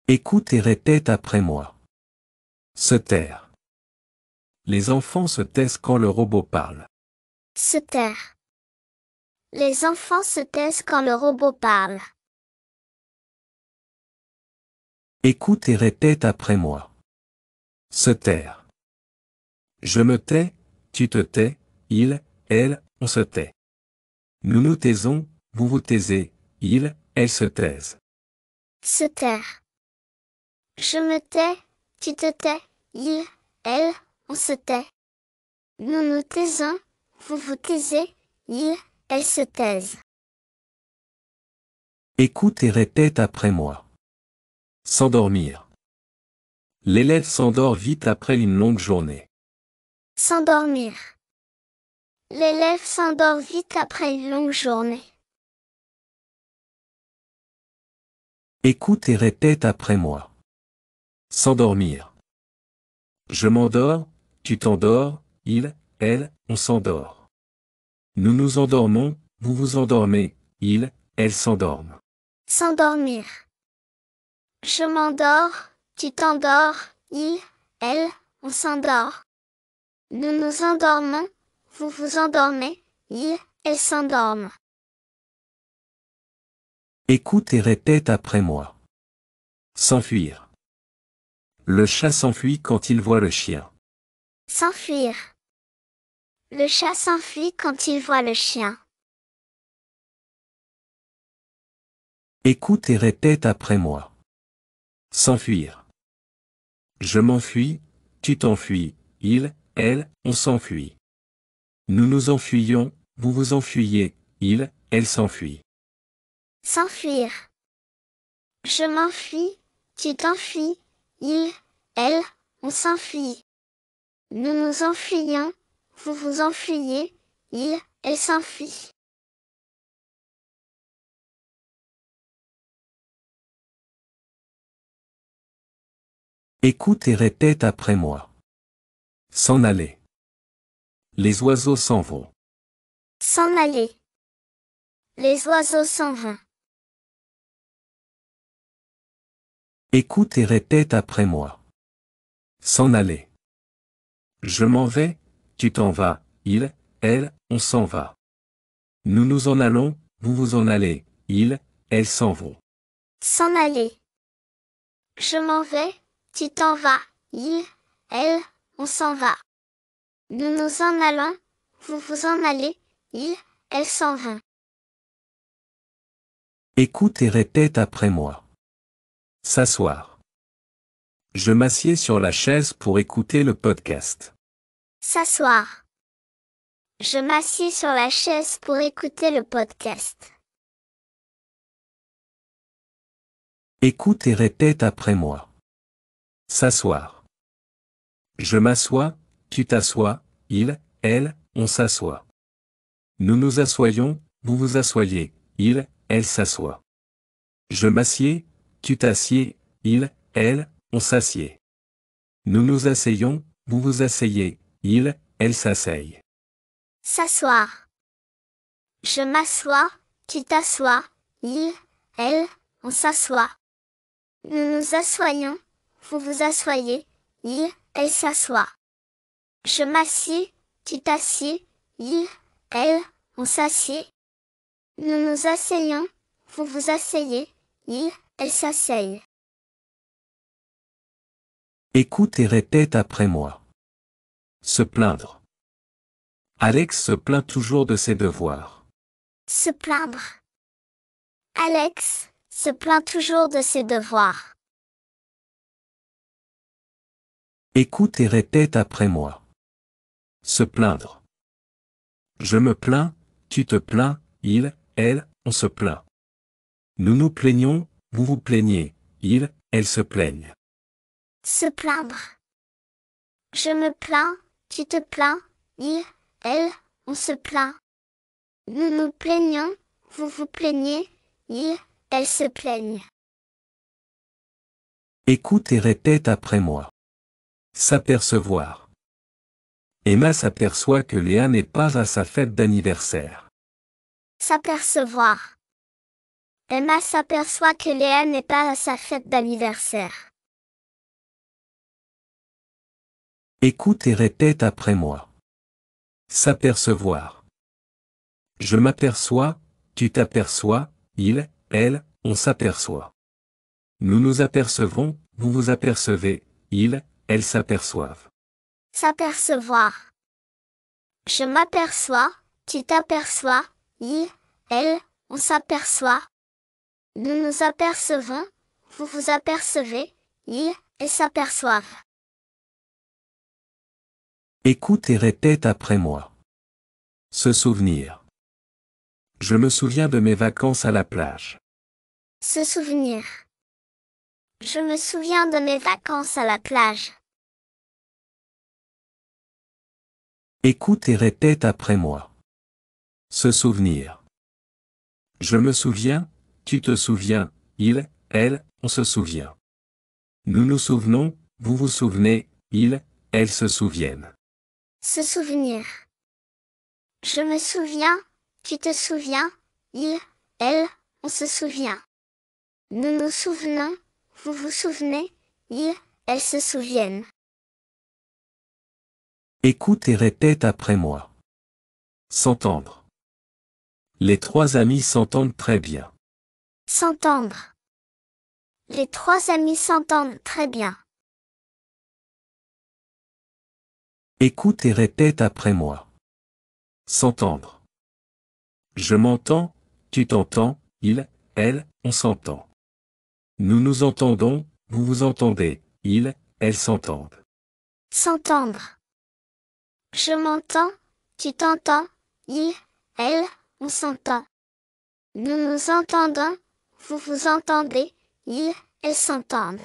Écoute et répète après moi. Se taire. Les enfants se taisent quand le robot parle. Se taire. Les enfants se taisent quand le robot parle. Écoute et répète après moi. Se taire. Je me tais, tu te tais, il, elle, on se tait. Nous nous taisons, vous vous taisez, il, elle se taisent. Se taire. Je me tais, tu te tais, il, elle, on se tait. Nous nous taisons, vous vous taisez, il, elle se taisent. Écoute et répète après moi. S'endormir. L'élève s'endort vite après une longue journée. S'endormir. L'élève s'endort vite après une longue journée. Écoute et répète après moi. S'endormir. Je m'endors, tu t'endors, il, elle, on s'endort. Nous nous endormons, vous vous endormez, il, elle s'endorment. S'endormir. Je m'endors, tu t'endors, il, elle, on s'endort. Nous nous endormons, vous vous endormez, il, elle s'endorment. Écoute et répète après moi. S'enfuir. Le chat s'enfuit quand il voit le chien. S'enfuir. Le chat s'enfuit quand il voit le chien. Écoute et répète après moi. S'enfuir. Je m'enfuis, tu t'enfuis, il, elle, on s'enfuit. Nous nous enfuyons, vous vous enfuyez, il, elle s'enfuit. S'enfuir. Je m'enfuis, tu t'enfuis, il, elle, on s'enfuit. Nous nous enfuyons, vous vous enfuyez, il, elle s'enfuit. Écoute et répète après moi. S'en aller. Les oiseaux s'en vont. S'en aller. Les oiseaux s'en vont. Écoute et répète après moi. S'en aller. Je m'en vais, tu t'en vas, il, elle, on s'en va. Nous nous en allons, vous vous en allez, il, elle s'en vont. S'en aller. Je m'en vais, tu t'en vas, il, elle, on s'en va. Nous nous en allons, vous vous en allez, il, elle s'en vont. Écoute et répète après moi. S'asseoir. Je m'assieds sur la chaise pour écouter le podcast. S'asseoir. Je m'assieds sur la chaise pour écouter le podcast. Écoute et répète après moi. S'asseoir. Je m'assois, tu t'assois, il, elle, on s'assoit. Nous nous assoyons, vous vous assoyez, il, elle s'assoit. Je m'assieds, tu t'assieds, il, elle, on s'assied. Nous nous asseyons, vous vous asseyez, il, elle s'asseye. S'asseoir. Je m'assois, tu t'assois, il, elle, on s'assoit. Nous nous assoyons, vous vous assoyez, il, elle s'assoit. Je m'assieds, tu t'assieds, il, elle, on s'assied. Nous nous asseyons, vous vous asseyez, il, elle s'asseye. Écoute et répète après moi. Se plaindre. Alex se plaint toujours de ses devoirs. Se plaindre. Alex se plaint toujours de ses devoirs. Écoute et répète après moi. Se plaindre. Je me plains, tu te plains, il, elle, on se plaint. Nous nous plaignons, vous vous plaignez, il, elle se plaignent. Se plaindre. Je me plains, tu te plains, il, elle, on se plaint. Nous nous plaignons, vous vous plaignez, il, elle se plaignent. Écoute et répète après moi. S'apercevoir. Emma s'aperçoit que Léa n'est pas à sa fête d'anniversaire. S'apercevoir. Emma s'aperçoit que Léa n'est pas à sa fête d'anniversaire. Écoute et répète après moi. S'apercevoir. Je m'aperçois, tu t'aperçois, il, elle, on s'aperçoit. Nous nous apercevons, vous vous apercevez, ils, elles s'aperçoivent. S'apercevoir. Je m'aperçois, tu t'aperçois, il, elle, on s'aperçoit. Nous nous apercevons, vous vous apercevez, ils, elles s'aperçoivent. Écoute et répète après moi. Se souvenir. Je me souviens de mes vacances à la plage. Se souvenir. Je me souviens de mes vacances à la plage. Écoute et répète après moi. Se souvenir. Je me souviens, tu te souviens, il, elle, on se souvient. Nous nous souvenons, vous vous souvenez, ils, elles se souviennent. Se souvenir. Je me souviens, tu te souviens, il, elle, on se souvient. Nous nous souvenons, vous vous souvenez, ils, elles se souviennent. Écoute et répète après moi. S'entendre. Les trois amis s'entendent très bien. S'entendre. Les trois amis s'entendent très bien. Écoute et répète après moi. S'entendre. Je m'entends, tu t'entends, il, elle, on s'entend. Nous nous entendons, vous vous entendez, ils, elles s'entendent. S'entendre. Je m'entends, tu t'entends, il, elle, on s'entend. Nous nous entendons, vous vous entendez, ils, elles s'entendent.